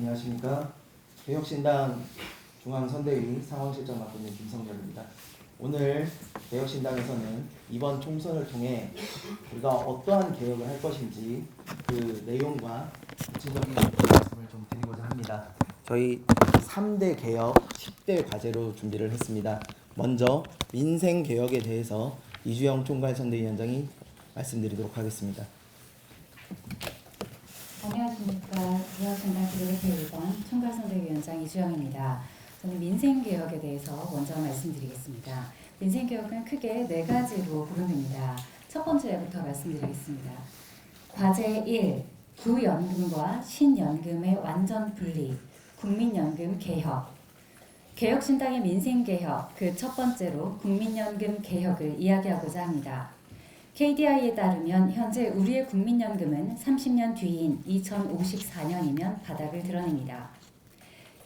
안녕하십니까. 개혁신당 중앙선대위 상황실장 맡고 있는 김성렬입니다. 오늘 개혁신당에서는 이번 총선을 통해 우리가 어떠한 개혁을 할 것인지 그 내용과 구체적인 말씀을 좀 드리고자 합니다. 저희 3대 개혁 10대 과제로 준비를 했습니다. 먼저 민생개혁에 대해서 이주영 총괄선대위원장이 말씀드리도록 하겠습니다. 안녕하십니까. 개혁신당 비례대표 1번 총괄선대위원장 이주영입니다. 저는 민생개혁에 대해서 먼저 말씀드리겠습니다. 민생개혁은 크게 4가지로 구분됩니다. 첫 번째부터 말씀드리겠습니다. 과제 1. 구연금과 신연금의 완전 분리, 국민연금 개혁. 개혁신당의 민생개혁, 그 첫 번째로 국민연금 개혁을 이야기하고자 합니다. KDI에 따르면 현재 우리의 국민연금은 30년 뒤인 2054년이면 바닥을 드러냅니다.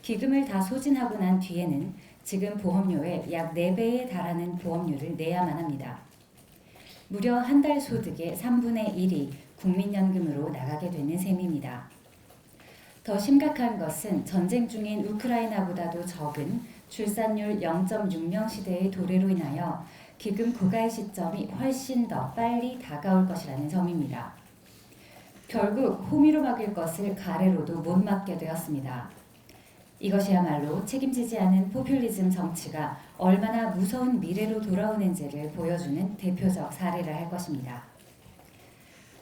기금을 다 소진하고 난 뒤에는 지금 보험료의 약 4배에 달하는 보험료를 내야만 합니다. 무려 한 달 소득의 3분의 1이 국민연금으로 나가게 되는 셈입니다. 더 심각한 것은 전쟁 중인 우크라이나보다도 적은 출산율 0.6명 시대의 도래로 인하여 기금 고갈 시점이 훨씬 더 빨리 다가올 것이라는 점입니다. 결국 호미로 막을 것을 가래로도 못 막게 되었습니다. 이것이야말로 책임지지 않은 포퓰리즘 정치가 얼마나 무서운 미래로 돌아오는지를 보여주는 대표적 사례를 할 것입니다.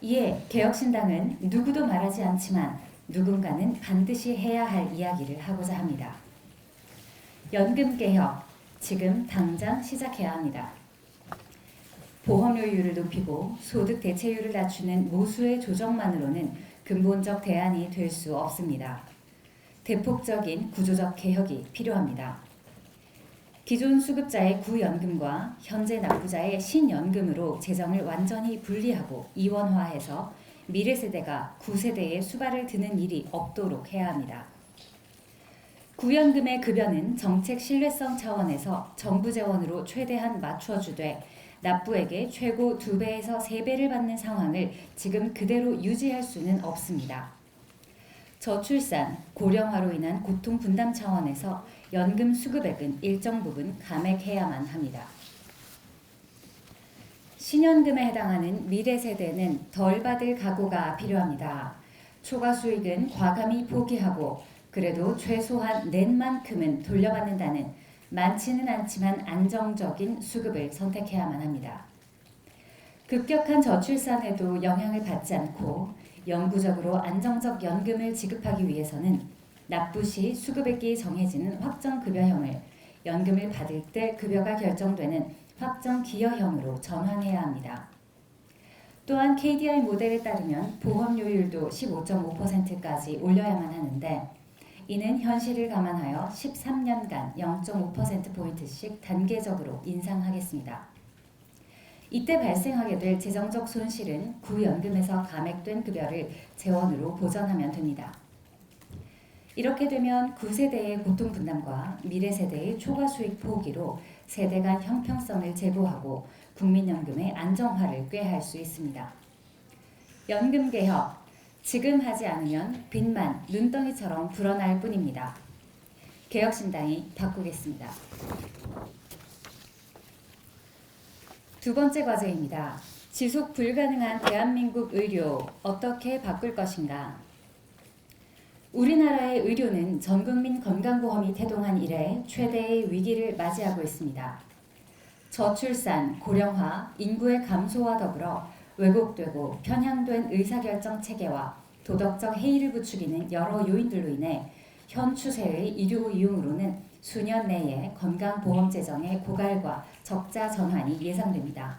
이에 개혁신당은 누구도 말하지 않지만 누군가는 반드시 해야 할 이야기를 하고자 합니다. 연금개혁, 지금 당장 시작해야 합니다. 보험료율을 높이고 소득 대체율을 낮추는 모수의 조정만으로는 근본적 대안이 될 수 없습니다. 대폭적인 구조적 개혁이 필요합니다. 기존 수급자의 구연금과 현재 납부자의 신연금으로 재정을 완전히 분리하고 이원화해서 미래 세대가 구세대의 수발을 드는 일이 없도록 해야 합니다. 구연금의 급여는 정책 신뢰성 차원에서 정부 재원으로 최대한 맞춰주되 납부액의 최고 2배에서 3배를 받는 상황을 지금 그대로 유지할 수는 없습니다. 저출산, 고령화로 인한 고통 분담 차원에서 연금 수급액은 일정 부분 감액해야만 합니다. 신연금에 해당하는 미래 세대는 덜 받을 각오가 필요합니다. 초과 수익은 과감히 포기하고 그래도 최소한 낸 만큼은 돌려받는다는 많지는 않지만 안정적인 수급을 선택해야만 합니다. 급격한 저출산에도 영향을 받지 않고 영구적으로 안정적 연금을 지급하기 위해서는 납부 시 수급액이 정해지는 확정급여형을 연금을 받을 때 급여가 결정되는 확정기여형으로 전환해야 합니다. 또한 KDI 모델에 따르면 보험료율도 15.5%까지 올려야만 하는데 이는 현실을 감안하여 13년간 0.5%포인트씩 단계적으로 인상하겠습니다. 이때 발생하게 될 재정적 손실은 구연금에서 감액된 급여를 재원으로 보전하면 됩니다. 이렇게 되면 구세대의 고통 분담과 미래 세대의 초과 수익 포기로 세대 간 형평성을 제고하고 국민연금의 안정화를 꾀할 수 있습니다. 연금개혁, 지금 하지 않으면 빚만 눈덩이처럼 불어날 뿐입니다. 개혁신당이 바꾸겠습니다. 두 번째 과제입니다. 지속 불가능한 대한민국 의료 어떻게 바꿀 것인가? 우리나라의 의료는 전국민 건강보험이 태동한 이래 최대의 위기를 맞이하고 있습니다. 저출산, 고령화, 인구의 감소와 더불어 왜곡되고 편향된 의사결정 체계와 도덕적 해이를 부추기는 여러 요인들로 인해 현 추세의 의료 이용으로는 수년 내에 건강보험 재정의 고갈과 적자 전환이 예상됩니다.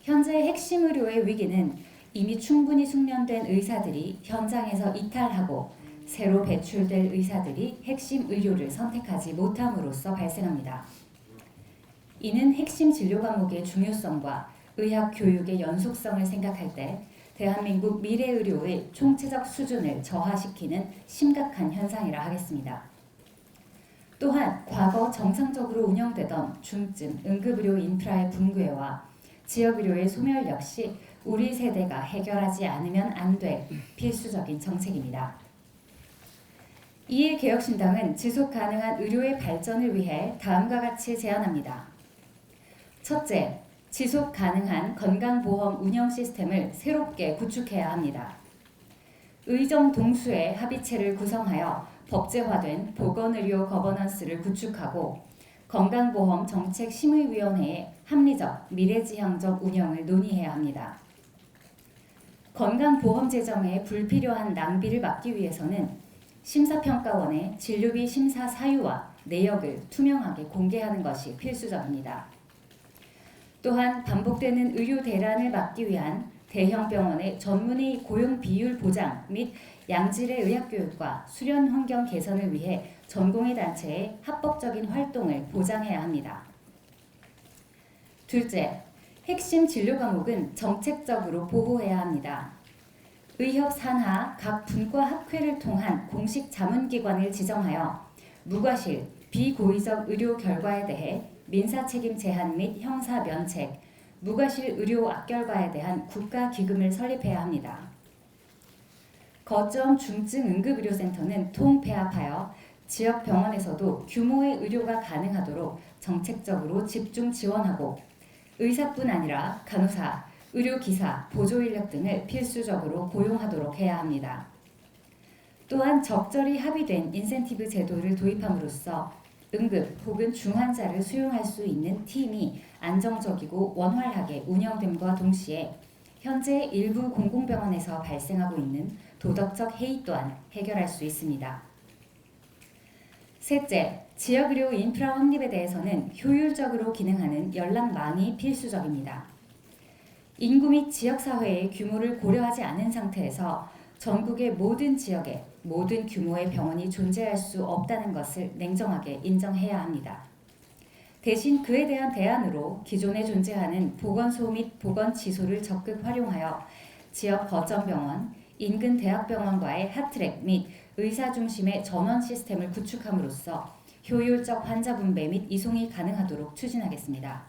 현재 핵심 의료의 위기는 이미 충분히 숙련된 의사들이 현장에서 이탈하고 새로 배출될 의사들이 핵심 의료를 선택하지 못함으로써 발생합니다. 이는 핵심 진료 과목의 중요성과 의학 교육의 연속성을 생각할 때 대한민국 미래의료의 총체적 수준을 저하시키는 심각한 현상이라 하겠습니다. 또한 과거 정상적으로 운영되던 중증 응급의료 인프라의 붕괴와 지역의료의 소멸 역시 우리 세대가 해결하지 않으면 안 될 필수적인 정책입니다. 이에 개혁신당은 지속 가능한 의료의 발전을 위해 다음과 같이 제안합니다. 첫째, 지속 가능한 건강보험 운영 시스템을 새롭게 구축해야 합니다. 의정 동수의 합의체를 구성하여 법제화된 보건의료 거버넌스를 구축하고 건강보험 정책심의위원회의 합리적, 미래지향적 운영을 논의해야 합니다. 건강보험 재정의 불필요한 낭비를 막기 위해서는 심사평가원의 진료비 심사 사유와 내역을 투명하게 공개하는 것이 필수적입니다. 또한 반복되는 의료 대란을 막기 위한 대형 병원의 전문의 고용 비율 보장 및 양질의 의학교육과 수련 환경 개선을 위해 전공의 단체의 합법적인 활동을 보장해야 합니다. 둘째, 핵심 진료 과목은 정책적으로 보호해야 합니다. 의협 산하 각 분과 학회를 통한 공식 자문기관을 지정하여 무과실, 비고의적 의료 결과에 대해 민사 책임 제한 및 형사 면책, 무과실 의료 악결과에 대한 국가 기금을 설립해야 합니다. 거점 중증 응급의료센터는 통폐합하여 지역 병원에서도 규모의 의료가 가능하도록 정책적으로 집중 지원하고 의사뿐 아니라 간호사, 의료기사, 보조인력 등을 필수적으로 고용하도록 해야 합니다. 또한 적절히 합의된 인센티브 제도를 도입함으로써 응급 혹은 중환자를 수용할 수 있는 팀이 안정적이고 원활하게 운영됨과 동시에 현재 일부 공공병원에서 발생하고 있는 도덕적 해이 또한 해결할 수 있습니다. 셋째, 지역의료 인프라 확립에 대해서는 효율적으로 기능하는 연락망이 필수적입니다. 인구 및 지역사회의 규모를 고려하지 않은 상태에서 전국의 모든 지역에 모든 규모의 병원이 존재할 수 없다는 것을 냉정하게 인정해야 합니다. 대신 그에 대한 대안으로 기존에 존재하는 보건소 및 보건지소를 적극 활용하여 지역 거점병원, 인근 대학병원과의 핫트랙 및 의사 중심의 전원 시스템을 구축함으로써 효율적 환자 분배 및 이송이 가능하도록 추진하겠습니다.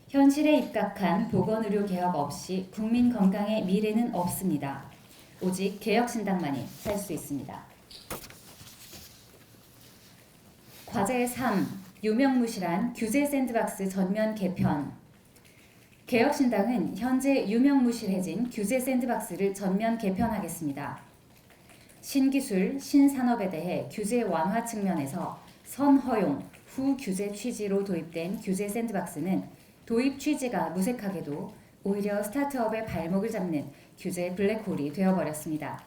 현실에 입각한 보건의료 개혁 없이 국민 건강의 미래는 없습니다. 오직 개혁신당만이 살 수 있습니다. 과제 3. 유명무실한 규제 샌드박스 전면 개편. 개혁신당은 현재 유명무실해진 규제 샌드박스를 전면 개편하겠습니다. 신기술, 신산업에 대해 규제 완화 측면에서 선허용, 후규제 취지로 도입된 규제 샌드박스는 도입 취지가 무색하게도 오히려 스타트업의 발목을 잡는 규제 블랙홀이 되어버렸습니다.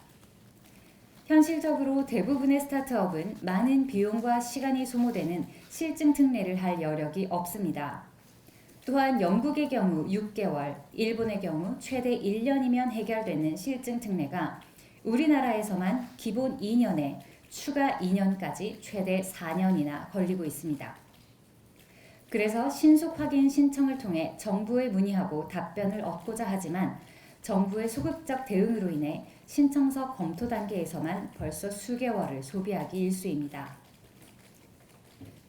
현실적으로 대부분의 스타트업은 많은 비용과 시간이 소모되는 실증 특례를 할 여력이 없습니다. 또한 영국의 경우 6개월, 일본의 경우 최대 1년이면 해결되는 실증 특례가 우리나라에서만 기본 2년에 추가 2년까지 최대 4년이나 걸리고 있습니다. 그래서 신속 확인 신청을 통해 정부에 문의하고 답변을 얻고자 하지만 정부의 소극적 대응으로 인해 신청서 검토 단계에서만 벌써 수개월을 소비하기 일쑤입니다.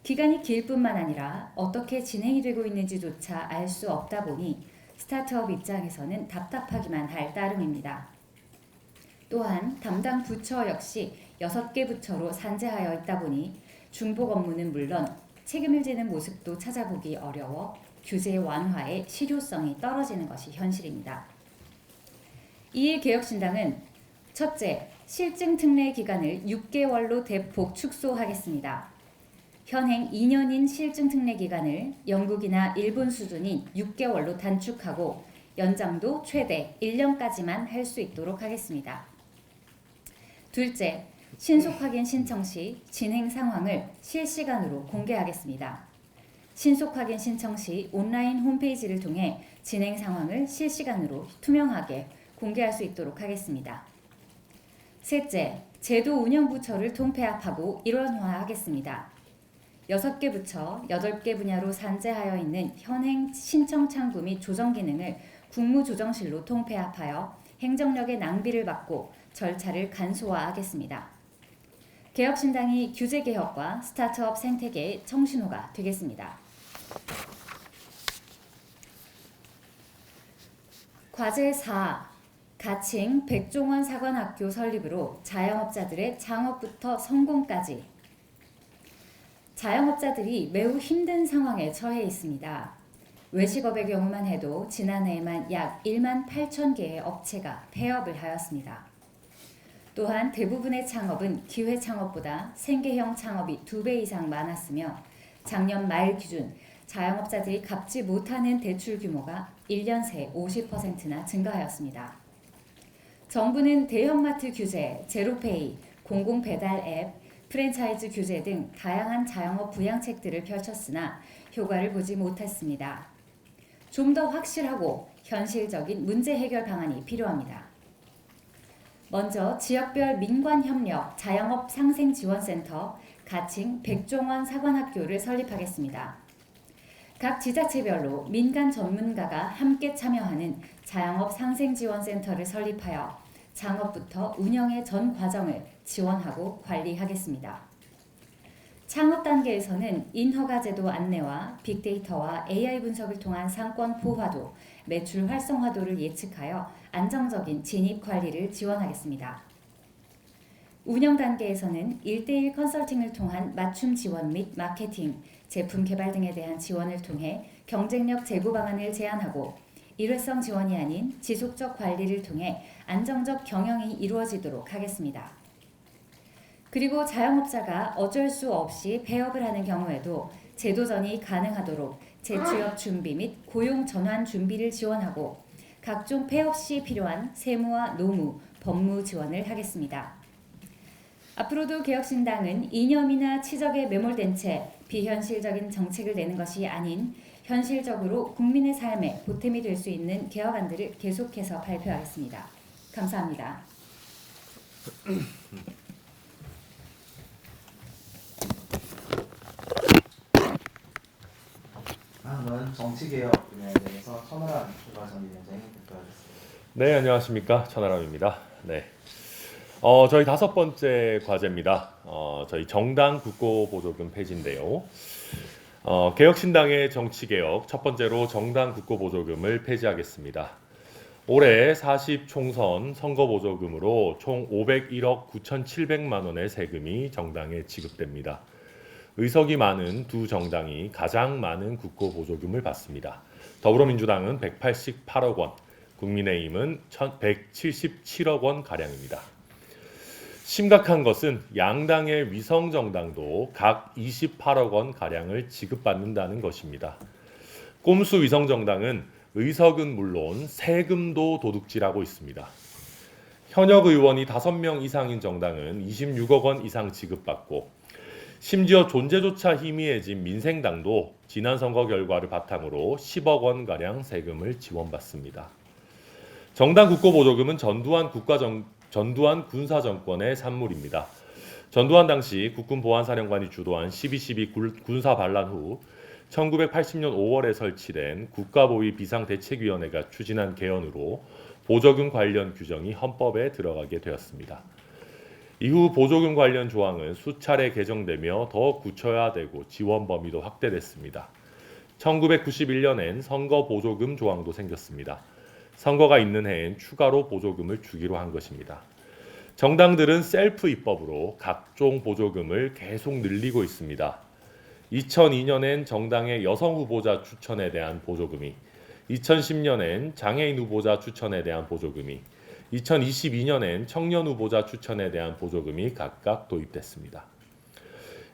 기간이 길 뿐만 아니라 어떻게 진행이 되고 있는지조차 알 수 없다 보니 스타트업 입장에서는 답답하기만 할 따름입니다. 또한 담당 부처 역시 6개 부처로 산재하여 있다 보니 중복 업무는 물론 책임을 지는 모습도 찾아보기 어려워 규제 완화의 실효성이 떨어지는 것이 현실입니다. 이에 개혁신당은 첫째, 실증 특례 기간을 6개월로 대폭 축소하겠습니다. 현행 2년인 실증 특례 기간을 영국이나 일본 수준인 6개월로 단축하고 연장도 최대 1년까지만 할 수 있도록 하겠습니다. 둘째, 신속 확인 신청 시 진행 상황을 실시간으로 공개하겠습니다. 신속 확인 신청 시 온라인 홈페이지를 통해 진행 상황을 실시간으로 투명하게 공개할 수 있도록 하겠습니다. 셋째, 제도 운영 부처를 통폐합하고 일원화하겠습니다. 6개 부처, 8개 분야로 산재하여 있는 현행 신청 창구 및 조정 기능을 국무조정실로 통폐합하여 행정력의 낭비를 막고 절차를 간소화하겠습니다. 개혁신당이 규제개혁과 스타트업 생태계의 청신호가 되겠습니다. 과제 4. 가칭 백종원 사관학교 설립으로 자영업자들의 창업부터 성공까지 자영업자들이 매우 힘든 상황에 처해 있습니다. 외식업의 경우만 해도 지난해에만 약 1만 8천 개의 업체가 폐업을 하였습니다. 또한 대부분의 창업은 기회 창업보다 생계형 창업이 2배 이상 많았으며 작년 말 기준 자영업자들이 갚지 못하는 대출 규모가 1년 새 50%나 증가하였습니다. 정부는 대형마트 규제, 제로페이, 공공배달 앱, 프랜차이즈 규제 등 다양한 자영업 부양책들을 펼쳤으나 효과를 보지 못했습니다. 좀 더 확실하고 현실적인 문제 해결 방안이 필요합니다. 먼저 지역별 민관협력 자영업 상생지원센터 가칭 백종원 사관학교를 설립하겠습니다. 각 지자체별로 민간 전문가가 함께 참여하는 자영업 상생지원센터를 설립하여 창업부터 운영의 전 과정을 지원하고 관리하겠습니다. 창업 단계에서는 인허가제도 안내와 빅데이터와 AI 분석을 통한 상권 포화도, 매출 활성화도를 예측하여 안정적인 진입 관리를 지원하겠습니다. 운영 단계에서는 1:1 컨설팅을 통한 맞춤 지원 및 마케팅, 제품 개발 등에 대한 지원을 통해 경쟁력 제고 방안을 제안하고 일회성 지원이 아닌 지속적 관리를 통해 안정적 경영이 이루어지도록 하겠습니다. 그리고 자영업자가 어쩔 수 없이 폐업을 하는 경우에도 재도전이 가능하도록 재취업 준비 및 고용 전환 준비를 지원하고 각종 폐업 시 필요한 세무와 노무, 법무 지원을 하겠습니다. 앞으로도 개혁신당은 이념이나 치적에 매몰된 채 비현실적인 정책을 내는 것이 아닌 현실적으로 국민의 삶에 보탬이 될 수 있는 개혁안들을 계속해서 발표하겠습니다. 감사합니다. 다음은 정치개혁 분야에 대해서 천하람 교과전위원장이 발표하겠습니다. 네, 안녕하십니까. 천하람입니다. 네. 저희 5번째 과제입니다. 저희 정당 국고보조금 폐지인데요. 개혁신당의 정치개혁 첫 번째로 정당 국고보조금을 폐지하겠습니다. 올해 40 총선 선거보조금으로 총 501억 9,700만 원의 세금이 정당에 지급됩니다. 의석이 많은 두 정당이 가장 많은 국고보조금을 받습니다. 더불어민주당은 188억 원, 국민의힘은 177억 원 가량입니다. 심각한 것은 양당의 위성정당도 각 28억 원 가량을 지급받는다는 것입니다. 꼼수 위성정당은 의석은 물론 세금도 도둑질하고 있습니다. 현역 의원이 5명 이상인 정당은 26억 원 이상 지급받고 심지어 존재조차 희미해진 민생당도 지난 선거 결과를 바탕으로 10억 원가량 세금을 지원받습니다. 정당 국고보조금은 전두환 군사정권의 산물입니다. 전두환 당시 국군보안사령관이 주도한 12.12 군사반란 후 1980년 5월에 설치된 국가보위 비상대책위원회가 추진한 개헌으로 보조금 관련 규정이 헌법에 들어가게 되었습니다. 이후 보조금 관련 조항은 수차례 개정되며 더 구체화되고 지원 범위도 확대됐습니다. 1991년엔 선거 보조금 조항도 생겼습니다. 선거가 있는 해엔 추가로 보조금을 주기로 한 것입니다. 정당들은 셀프 입법으로 각종 보조금을 계속 늘리고 있습니다. 2002년엔 정당의 여성 후보자 추천에 대한 보조금이, 2010년엔 장애인 후보자 추천에 대한 보조금이, 2022년엔 청년 후보자 추천에 대한 보조금이 각각 도입됐습니다.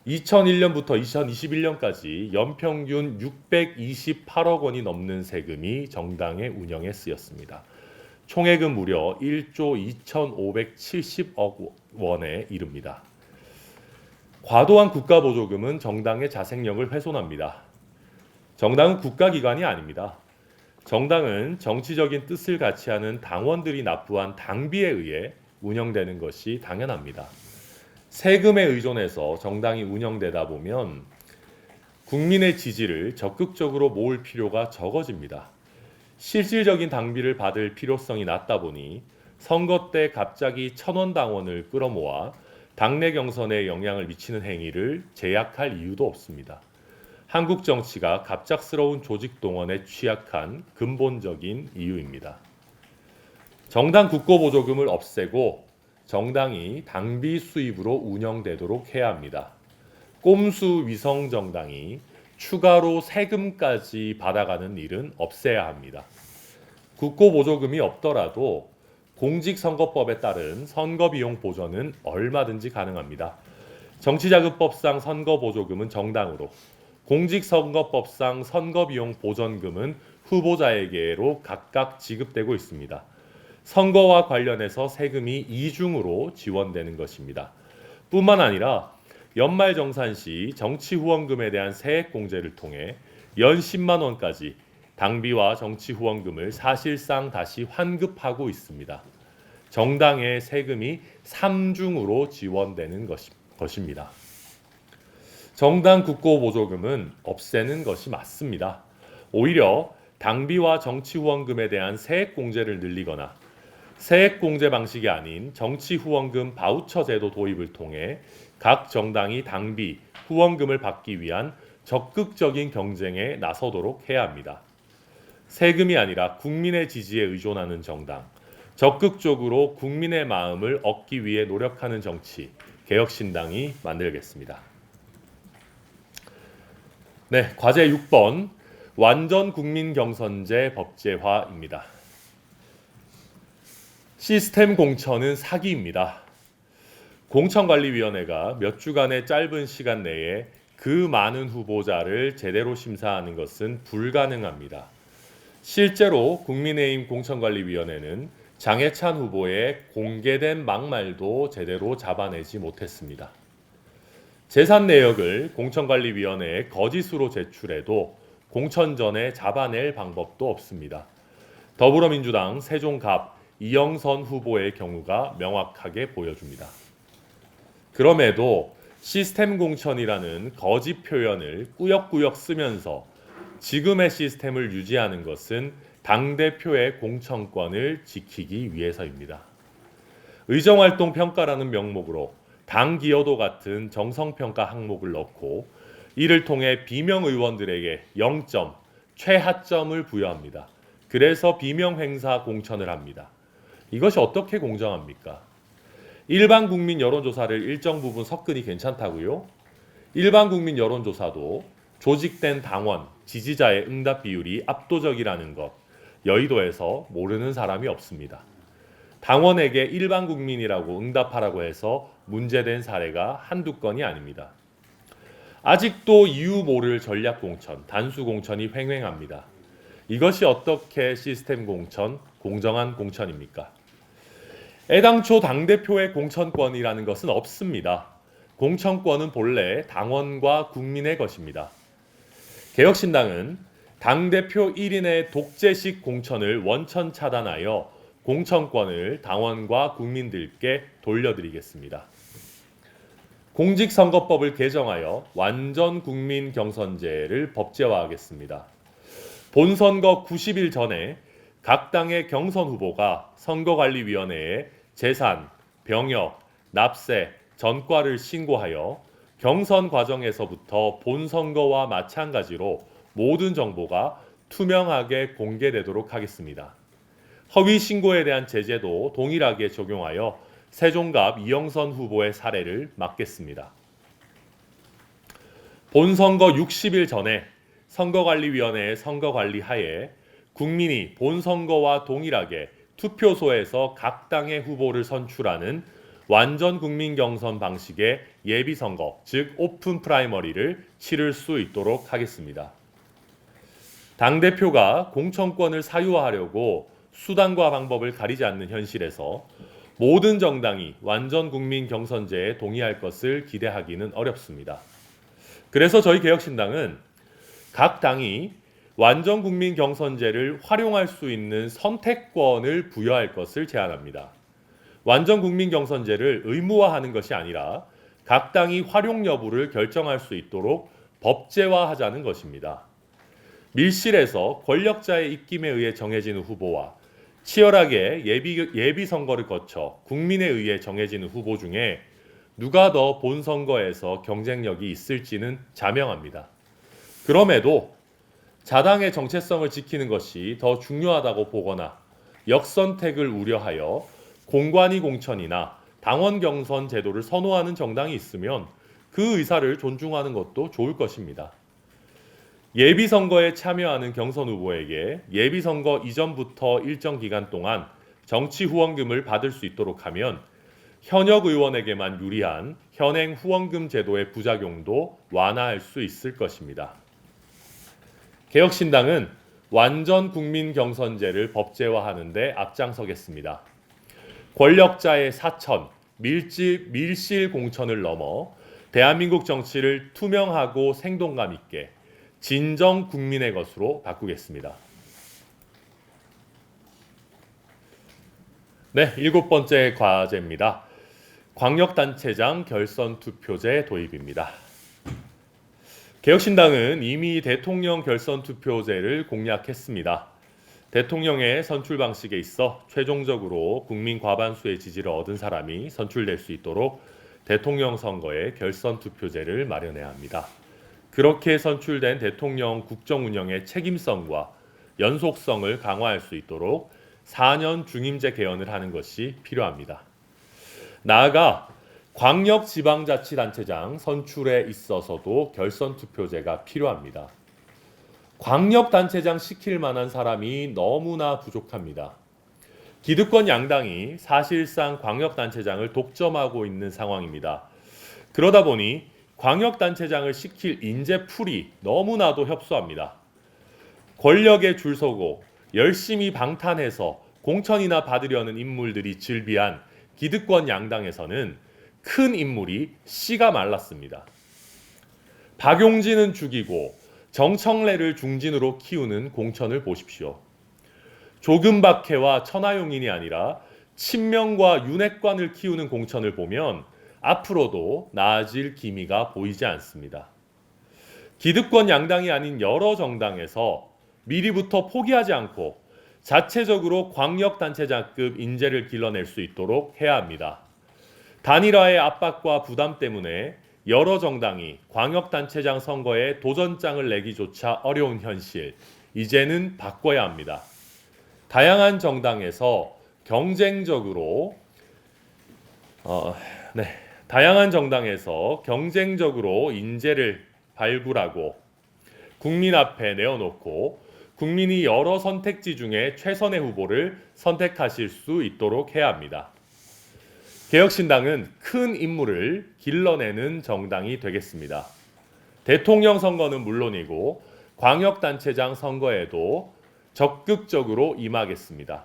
2001년부터 2021년까지 연평균 628억 원이 넘는 세금이 정당의 운영에 쓰였습니다. 총액은 무려 1조 2,570억 원에 이릅니다. 과도한 국가보조금은 정당의 자생력을 훼손합니다. 정당은 국가기관이 아닙니다. 정당은 정치적인 뜻을 같이 하는 당원들이 납부한 당비에 의해 운영되는 것이 당연합니다. 세금에 의존해서 정당이 운영되다 보면 국민의 지지를 적극적으로 모을 필요가 적어집니다. 실질적인 당비를 받을 필요성이 낮다 보니 선거 때 갑자기 1,000원 당원을 끌어모아 당내 경선에 영향을 미치는 행위를 제약할 이유도 없습니다. 한국 정치가 갑작스러운 조직 동원에 취약한 근본적인 이유입니다. 정당 국고보조금을 없애고 정당이 당비 수입으로 운영되도록 해야 합니다. 꼼수 위성 정당이 추가로 세금까지 받아가는 일은 없애야 합니다. 국고보조금이 없더라도 공직선거법에 따른 선거비용 보전은 얼마든지 가능합니다. 정치자금법상 선거보조금은 정당으로, 공직선거법상 선거비용 보전금은 후보자에게로 각각 지급되고 있습니다. 선거와 관련해서 세금이 이중으로 지원되는 것입니다. 뿐만 아니라 연말정산 시 정치후원금에 대한 세액공제를 통해 연 10만 원까지 당비와 정치후원금을 사실상 다시 환급하고 있습니다. 정당의 세금이 3중으로 지원되는 것입니다. 정당 국고보조금은 없애는 것이 맞습니다. 오히려 당비와 정치후원금에 대한 세액공제를 늘리거나 세액공제 방식이 아닌 정치후원금 바우처 제도 도입을 통해 각 정당이 당비, 후원금을 받기 위한 적극적인 경쟁에 나서도록 해야 합니다. 세금이 아니라 국민의 지지에 의존하는 정당, 적극적으로 국민의 마음을 얻기 위해 노력하는 정치, 개혁신당이 만들겠습니다. 네, 과제 6번, 완전 국민 경선제 법제화입니다. 시스템 공천은 사기입니다. 공천관리위원회가 몇 주간의 짧은 시간 내에 그 많은 후보자를 제대로 심사하는 것은 불가능합니다. 실제로 국민의힘 공천관리위원회는 장해찬 후보의 공개된 막말도 제대로 잡아내지 못했습니다. 재산 내역을 공천관리위원회에 거짓으로 제출해도 공천 전에 잡아낼 방법도 없습니다. 더불어민주당 세종갑 이영선 후보의 경우가 명확하게 보여줍니다. 그럼에도 시스템 공천이라는 거짓 표현을 꾸역꾸역 쓰면서 지금의 시스템을 유지하는 것은 당대표의 공천권을 지키기 위해서입니다. 의정활동 평가라는 명목으로 당 기여도 같은 정성평가 항목을 넣고 이를 통해 비명 의원들에게 0점, 최하점을 부여합니다. 그래서 비명 행사 공천을 합니다. 이것이 어떻게 공정합니까? 일반 국민 여론조사를 일정 부분 섞으니 괜찮다고요? 일반 국민 여론조사도 조직된 당원, 지지자의 응답 비율이 압도적이라는 것, 여의도에서 모르는 사람이 없습니다. 당원에게 일반 국민이라고 응답하라고 해서 문제된 사례가 한두 건이 아닙니다. 아직도 이유 모를 전략 공천, 단수 공천이 횡행합니다. 이것이 어떻게 시스템 공천, 공정한 공천입니까? 애당초 당대표의 공천권이라는 것은 없습니다. 공천권은 본래 당원과 국민의 것입니다. 개혁신당은 당대표 1인의 독재식 공천을 원천 차단하여 공천권을 당원과 국민들께 돌려드리겠습니다. 공직선거법을 개정하여 완전 국민 경선제를 법제화하겠습니다. 본선거 90일 전에 각 당의 경선 후보가 선거관리위원회에 재산, 병역, 납세, 전과를 신고하여 경선 과정에서부터 본선거와 마찬가지로 모든 정보가 투명하게 공개되도록 하겠습니다. 허위 신고에 대한 제재도 동일하게 적용하여 세종갑 이영선 후보의 사례를 막겠습니다. 본선거 60일 전에 선거관리위원회의 선거관리 하에 국민이 본선거와 동일하게 투표소에서 각 당의 후보를 선출하는 완전 국민 경선 방식의 예비선거, 즉 오픈 프라이머리를 치를 수 있도록 하겠습니다. 당대표가 공천권을 사유화하려고 수단과 방법을 가리지 않는 현실에서 모든 정당이 완전 국민 경선제에 동의할 것을 기대하기는 어렵습니다. 그래서 저희 개혁신당은 각 당이 완전 국민 경선제를 활용할 수 있는 선택권을 부여할 것을 제안합니다. 완전 국민 경선제를 의무화하는 것이 아니라 각 당이 활용 여부를 결정할 수 있도록 법제화하자는 것입니다. 밀실에서 권력자의 입김에 의해 정해지는 후보와 치열하게 예비 선거를 거쳐 국민에 의해 정해지는 후보 중에 누가 더 본선거에서 경쟁력이 있을지는 자명합니다. 그럼에도 자당의 정체성을 지키는 것이 더 중요하다고 보거나 역선택을 우려하여 공관위 공천이나 당원 경선 제도를 선호하는 정당이 있으면 그 의사를 존중하는 것도 좋을 것입니다. 예비선거에 참여하는 경선 후보에게 예비선거 이전부터 일정 기간 동안 정치 후원금을 받을 수 있도록 하면 현역 의원에게만 유리한 현행 후원금 제도의 부작용도 완화할 수 있을 것입니다. 개혁신당은 완전 국민 경선제를 법제화하는 데 앞장서겠습니다. 권력자의 사천, 밀실 공천을 넘어 대한민국 정치를 투명하고 생동감 있게 진정 국민의 것으로 바꾸겠습니다. 네, 7번째 과제입니다. 광역단체장 결선 투표제 도입입니다. 개혁신당은 이미 대통령 결선 투표제를 공약했습니다. 대통령의 선출 방식에 있어 최종적으로 국민 과반수의 지지를 얻은 사람이 선출될 수 있도록 대통령 선거에 결선 투표제를 마련해야 합니다. 그렇게 선출된 대통령 국정 운영의 책임성과 연속성을 강화할 수 있도록 4년 중임제 개헌을 하는 것이 필요합니다. 나아가 광역지방자치단체장 선출에 있어서도 결선 투표제가 필요합니다. 광역단체장 시킬 만한 사람이 너무나 부족합니다. 기득권 양당이 사실상 광역단체장을 독점하고 있는 상황입니다. 그러다 보니 광역단체장을 시킬 인재풀이 너무나도 협소합니다. 권력에 줄 서고 열심히 방탄해서 공천이나 받으려는 인물들이 즐비한 기득권 양당에서는 큰 인물이 씨가 말랐습니다. 박용진은 죽이고 정청래를 중진으로 키우는 공천을 보십시오. 조금박해와 천하용인이 아니라 친명과 윤핵관을 키우는 공천을 보면 앞으로도 나아질 기미가 보이지 않습니다. 기득권 양당이 아닌 여러 정당에서 미리부터 포기하지 않고 자체적으로 광역단체장급 인재를 길러낼 수 있도록 해야 합니다. 단일화의 압박과 부담 때문에 여러 정당이 광역단체장 선거에 도전장을 내기조차 어려운 현실, 이제는 바꿔야 합니다. 다양한 정당에서 경쟁적으로 인재를 발굴하고 국민 앞에 내어놓고 국민이 여러 선택지 중에 최선의 후보를 선택하실 수 있도록 해야 합니다. 개혁신당은 큰 인물을 길러내는 정당이 되겠습니다. 대통령 선거는 물론이고 광역단체장 선거에도 적극적으로 임하겠습니다.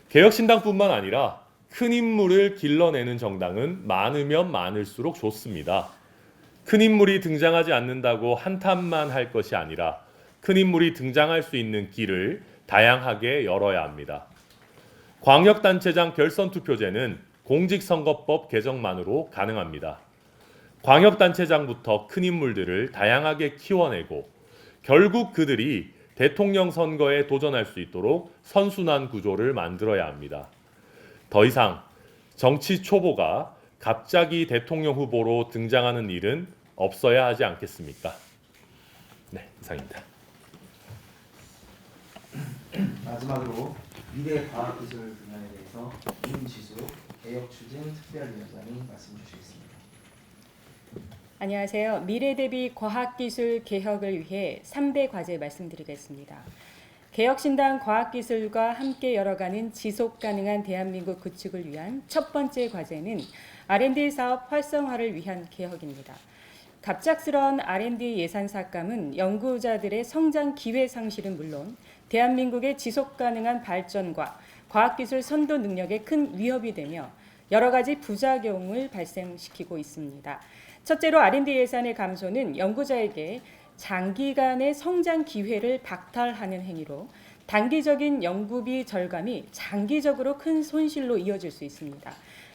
개혁신당뿐만 아니라 큰 인물을 길러내는 정당은 많으면 많을수록 좋습니다. 큰 인물이 등장하지 않는다고 한탄만 할 것이 아니라 큰 인물이 등장할 수 있는 길을 다양하게 열어야 합니다. 광역단체장 결선투표제는 공직선거법 개정만으로 가능합니다. 광역단체장부터 큰 인물들을 다양하게 키워내고 결국 그들이 대통령 선거에 도전할 수 있도록 선순환 구조를 만들어야 합니다. 더 이상 정치 초보가 갑자기 대통령 후보로 등장하는 일은 없어야 하지 않겠습니까? 네, 이상입니다. 마지막으로 미래과학기술 분야에 대해서 임지수 개혁추진특별위원장이 말씀 주시겠습니다. 안녕하세요. 미래대비 과학기술 개혁을 위해 3대 과제 말씀드리겠습니다. 개혁신당 과학기술과 함께 열어가는 지속가능한 대한민국 구축을 위한 첫 번째 과제는 R&D 사업 활성화를 위한 개혁입니다. 갑작스러운 R&D 예산 삭감은 연구자들의 성장 기회 상실은 물론 대한민국의 지속가능한 발전과 과학기술 선도 능력에 큰 위협이 되며 여러 가지 부작용을 발생시키고 있습니다. 첫째로 R&D 예산의 감소는 연구자에게 장기간의 성장 기회를 박탈하는 행위로 단기적인 연구비 절감이 장기적으로 큰 손실로 이어질 수 있습니다.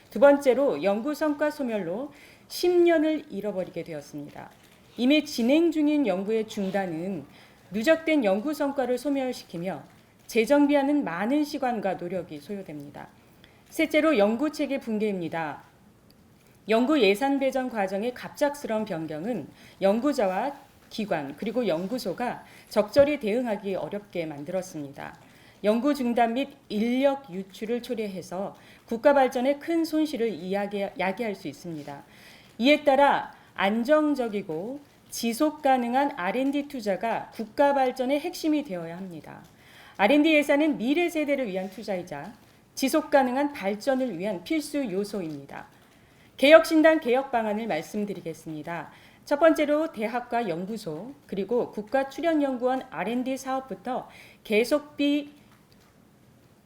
두 번째로 연구 성과 소멸로 10년을 잃어버리게 되었습니다. 이미 진행 중인 연구의 중단은 누적된 연구 성과를 소멸시키며 재정비하는 많은 시간과 노력이 소요됩니다. 셋째로 연구체계 붕괴입니다. 연구 예산 배정 과정의 갑작스러운 변경은 연구자와 기관 그리고 연구소가 적절히 대응하기 어렵게 만들었습니다. 연구 중단 및 인력 유출을 초래해서 국가 발전에 큰 손실을 야기할 수 있습니다. 이에 따라 안정적이고 지속 가능한 R&D 투자가 국가 발전의 핵심이 되어야 합니다. R&D 예산은 미래 세대를 위한 투자이자 지속 가능한 발전을 위한 필수 요소입니다. 개혁신당 개혁 방안을 말씀드리겠습니다. 첫 번째로 대학과 연구소 그리고 국가출연연구원 R&D 사업부터 계속비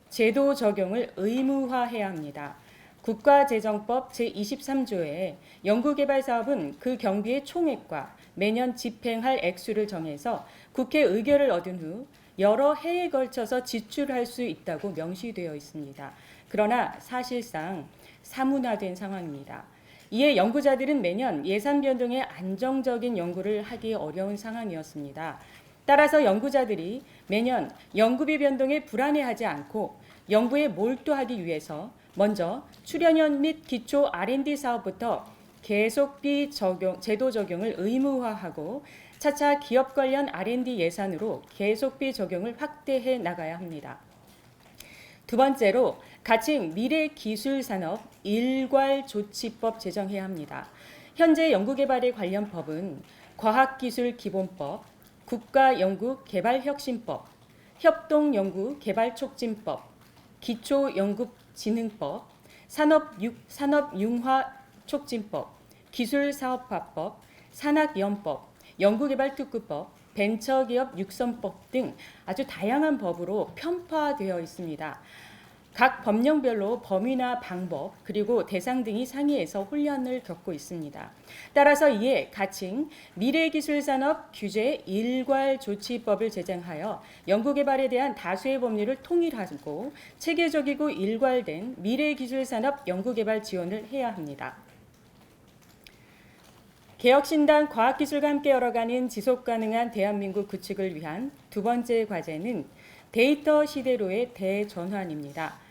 제도 적용을 의무화해야 합니다. 국가재정법 제23조에 연구개발 사업은 그 경비의 총액과 매년 집행할 액수를 정해서 국회 의결을 얻은 후 여러 해에 걸쳐서 지출할 수 있다고 명시되어 있습니다. 그러나 사실상 사문화된 상황입니다. 이에 연구자들은 매년 예산 변동에 안정적인 연구를 하기 어려운 상황이었습니다. 따라서 연구자들이 매년 연구비 변동에 불안해하지 않고 연구에 몰두하기 위해서 먼저 출연연 및 기초 R&D 사업부터 계속비 제도 적용을 의무화하고 차차 기업 관련 R&D 예산으로 계속비 적용을 확대해 나가야 합니다. 두 번째로 가칭 미래기술산업 일괄조치법 제정해야 합니다. 현재 연구개발에 관련 법은 과학기술기본법, 국가연구개발혁신법, 협동연구개발촉진법, 기초연구진흥법, 산업융화촉진법, 기술사업화법, 산학연법, 연구개발특구법, 벤처기업 육성법 등 아주 다양한 법으로 편파되어 있습니다. 각 법령별로 범위나 방법 그리고 대상 등이 상이해서 혼란을 겪고 있습니다. 따라서 이에 가칭 미래기술산업 규제 일괄조치법을 제정하여 연구개발에 대한 다수의 법률을 통일하고 체계적이고 일괄된 미래기술산업 연구개발 지원을 해야 합니다. 개혁신당 과학기술과 함께 열어가는 지속가능한 대한민국 구축을 위한 두 번째 과제는 데이터 시대로의 대전환입니다.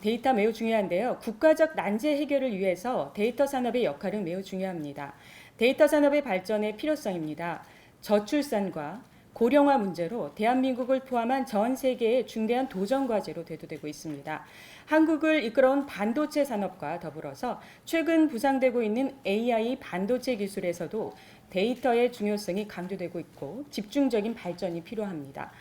데이터 매우 중요한데요. 국가적 난제 해결을 위해서 데이터 산업의 역할은 매우 중요합니다. 데이터 산업의 발전의 필요성입니다. 저출산과 고령화 문제로 대한민국을 포함한 전 세계의 중대한 도전 과제로 대두되고 있습니다. 한국을 이끌어온 반도체 산업과 더불어서 최근 부상되고 있는 AI 반도체 기술에서도 데이터의 중요성이 강조되고 있고 집중적인 발전이 필요합니다.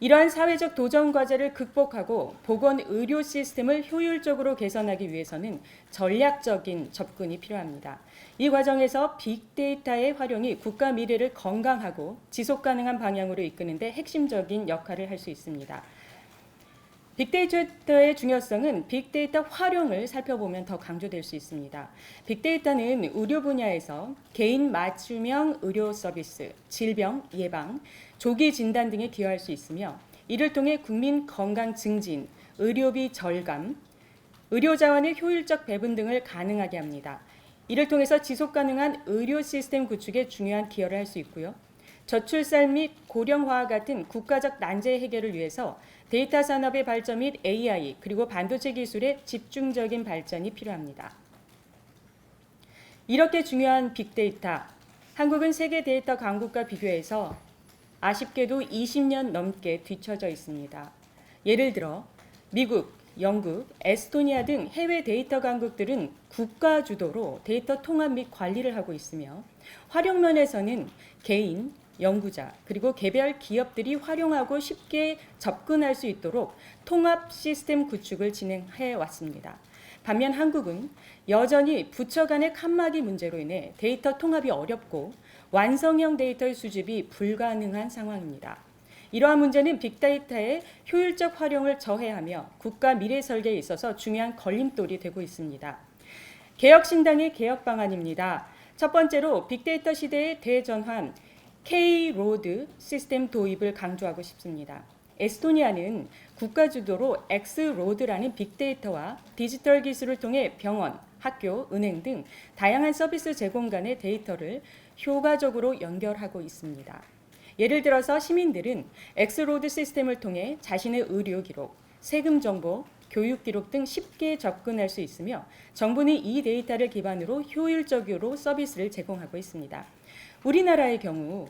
이러한 사회적 도전 과제를 극복하고 보건 의료 시스템을 효율적으로 개선하기 위해서는 전략적인 접근이 필요합니다. 이 과정에서 빅데이터의 활용이 국가 미래를 건강하고 지속 가능한 방향으로 이끄는 데 핵심적인 역할을 할 수 있습니다. 빅데이터의 중요성은 빅데이터 활용을 살펴보면 더 강조될 수 있습니다. 빅데이터는 의료 분야에서 개인 맞춤형 의료 서비스, 질병 예방, 조기 진단 등에 기여할 수 있으며 이를 통해 국민 건강 증진, 의료비 절감, 의료 자원의 효율적 배분 등을 가능하게 합니다. 이를 통해서 지속 가능한 의료 시스템 구축에 중요한 기여를 할 수 있고요. 저출산 및 고령화와 같은 국가적 난제 해결을 위해서 데이터 산업의 발전 및 AI 그리고 반도체 기술의 집중적인 발전이 필요합니다. 이렇게 중요한 빅데이터, 한국은 세계 데이터 강국과 비교해서 아쉽게도 20년 넘게 뒤처져 있습니다. 예를 들어 미국, 영국, 에스토니아 등 해외 데이터 강국들은 국가 주도로 데이터 통합 및 관리를 하고 있으며 활용면에서는 개인, 연구자 그리고 개별 기업들이 활용하고 쉽게 접근할 수 있도록 통합 시스템 구축을 진행해 왔습니다. 반면 한국은 여전히 부처 간의 칸막이 문제로 인해 데이터 통합이 어렵고 완성형 데이터의 수집이 불가능한 상황입니다. 이러한 문제는 빅데이터의 효율적 활용을 저해하며 국가 미래 설계에 있어서 중요한 걸림돌이 되고 있습니다. 개혁신당의 개혁 방안입니다. 첫 번째로 빅데이터 시대의 대전환, K-로드 시스템 도입을 강조하고 싶습니다. 에스토니아는 국가 주도로 X-로드라는 빅데이터와 디지털 기술을 통해 병원, 학교, 은행 등 다양한 서비스 제공 간의 데이터를 효과적으로 연결하고 있습니다. 예를 들어서 시민들은 X-로드 시스템을 통해 자신의 의료 기록, 세금 정보, 교육 기록 등 쉽게 접근할 수 있으며 정부는 이 데이터를 기반으로 효율적으로 서비스를 제공하고 있습니다. 우리나라의 경우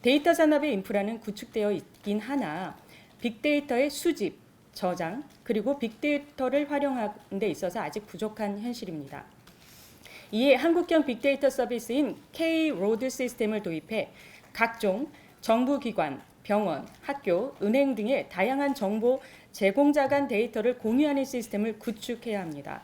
데이터 산업의 인프라는 구축되어 있긴 하나 빅데이터의 수집, 저장, 그리고 빅데이터를 활용하는 데 있어서 아직 부족한 현실입니다. 이에 한국형 빅데이터 서비스인 K-로드 시스템을 도입해 각종 정부기관, 병원, 학교, 은행 등의 다양한 정보 제공자 간 데이터를 공유하는 시스템을 구축해야 합니다.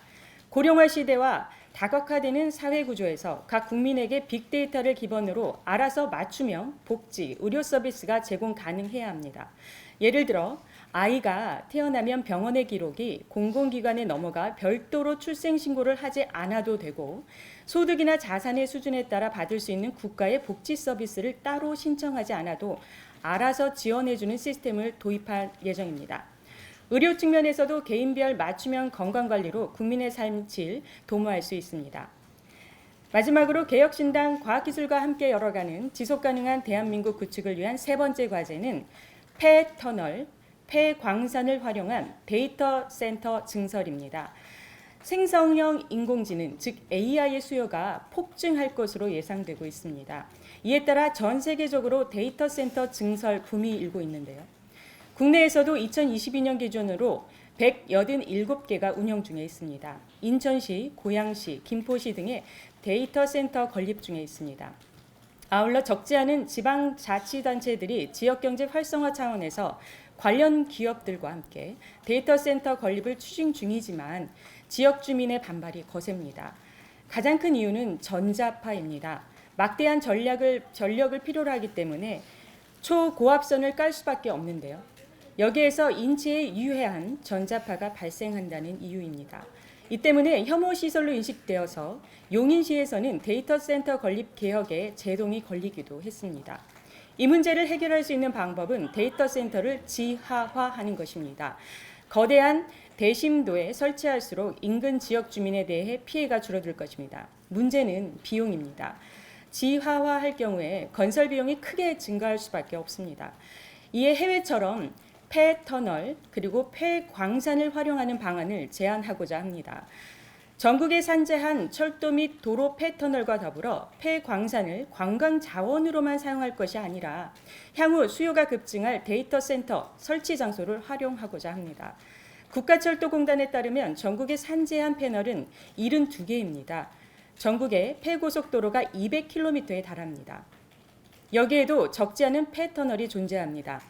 고령화 시대와 다각화되는 사회 구조에서 각 국민에게 빅데이터를 기반으로 알아서 맞춤형 복지, 의료 서비스가 제공 가능해야 합니다. 예를 들어 아이가 태어나면 병원의 기록이 공공기관에 넘어가 별도로 출생신고를 하지 않아도 되고 소득이나 자산의 수준에 따라 받을 수 있는 국가의 복지 서비스를 따로 신청하지 않아도 알아서 지원해주는 시스템을 도입할 예정입니다. 의료 측면에서도 개인별 맞춤형 건강관리로 국민의 삶 질 도모할 수 있습니다. 마지막으로 개혁신당 과학기술과 함께 열어가는 지속가능한 대한민국 구축을 위한 세 번째 과제는 폐터널, 폐광산을 활용한 데이터 센터 증설입니다. 생성형 인공지능, 즉 AI의 수요가 폭증할 것으로 예상되고 있습니다. 이에 따라 전 세계적으로 데이터 센터 증설 붐이 일고 있는데요. 국내에서도 2022년 기준으로 187개가 운영 중에 있습니다. 인천시, 고양시, 김포시 등의 데이터 센터 건립 중에 있습니다. 아울러 적지 않은 지방자치단체들이 지역경제 활성화 차원에서 관련 기업들과 함께 데이터 센터 건립을 추진 중이지만 지역 주민의 반발이 거셉니다. 가장 큰 이유는 전자파입니다. 막대한 전력을 필요로 하기 때문에 초고압선을 깔 수밖에 없는데요. 여기에서 인체에 유해한 전자파가 발생한다는 이유입니다. 이 때문에 혐오 시설로 인식되어서 용인시에서는 데이터 센터 건립 개혁에 제동이 걸리기도 했습니다. 이 문제를 해결할 수 있는 방법은 데이터 센터를 지하화하는 것입니다. 거대한 대심도에 설치할수록 인근 지역 주민에 대해 피해가 줄어들 것입니다. 문제는 비용입니다. 지하화할 경우에 건설 비용이 크게 증가할 수밖에 없습니다. 이에 해외처럼 폐터널 그리고 폐광산을 활용하는 방안을 제안하고자 합니다. 전국에 산재한 철도 및 도로 폐터널과 더불어 폐광산을 관광 자원으로만 사용할 것이 아니라 향후 수요가 급증할 데이터 센터 설치 장소를 활용하고자 합니다. 국가철도공단에 따르면 전국의 산재한 패널은 72개입니다. 전국의 폐고속도로가 200km에 달합니다. 여기에도 적지 않은 폐터널이 존재합니다.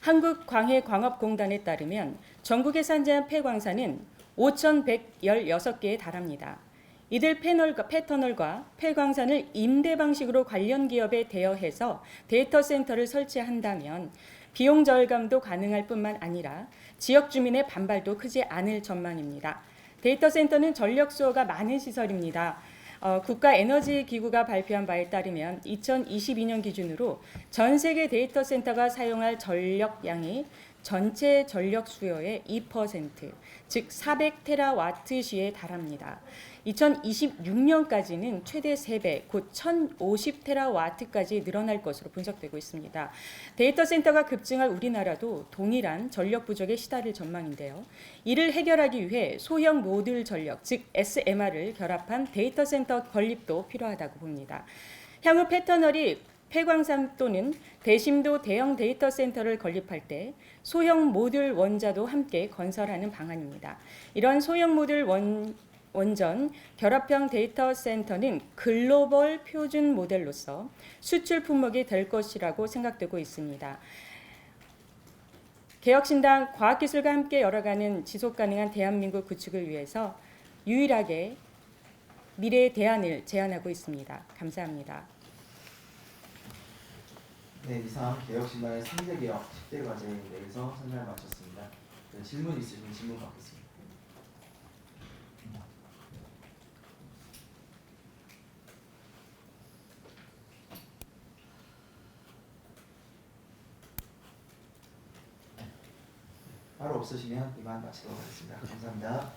한국광해광업공단에 따르면 전국의 산재한 폐광산은 5,116개에 달합니다. 이들 폐터널과 폐광산을 임대 방식으로 관련 기업에 대여해서 데이터 센터를 설치한다면 비용 절감도 가능할 뿐만 아니라 지역 주민의 반발도 크지 않을 전망입니다. 데이터 센터는 전력 수요가 많은 시설입니다. 국가에너지기구가 발표한 바에 따르면 2022년 기준으로 전 세계 데이터 센터가 사용할 전력량이 전체 전력 수요의 2%, 즉 400테라와트시에 달합니다. 2026년까지는 최대 3배, 곧 1050테라와트까지 늘어날 것으로 분석되고 있습니다. 데이터 센터가 급증할 우리나라도 동일한 전력 부족에 시달릴 전망인데요. 이를 해결하기 위해 소형 모듈 전력, 즉 SMR을 결합한 데이터 센터 건립도 필요하다고 봅니다. 향후 패터널이 폐광산 또는 대심도 대형 데이터 센터를 건립할 때 소형 모듈 원자도 함께 건설하는 방안입니다. 이런 소형 모듈 원전 결합형 데이터 센터는 글로벌 표준 모델로서 수출 품목이 될 것이라고 생각되고 있습니다. 개혁신당 과학기술과 함께 열어가는 지속가능한 대한민국 구축을 위해서 유일하게 미래의 대안을 제안하고 있습니다. 감사합니다. 네, 이상 개혁신당의 3대 개혁 10대 과제에 대해서 설명을 마쳤습니다. 질문 있으시면 질문 받겠습니다. 바로 없으시면 이만 마치도록 하겠습니다. 감사합니다.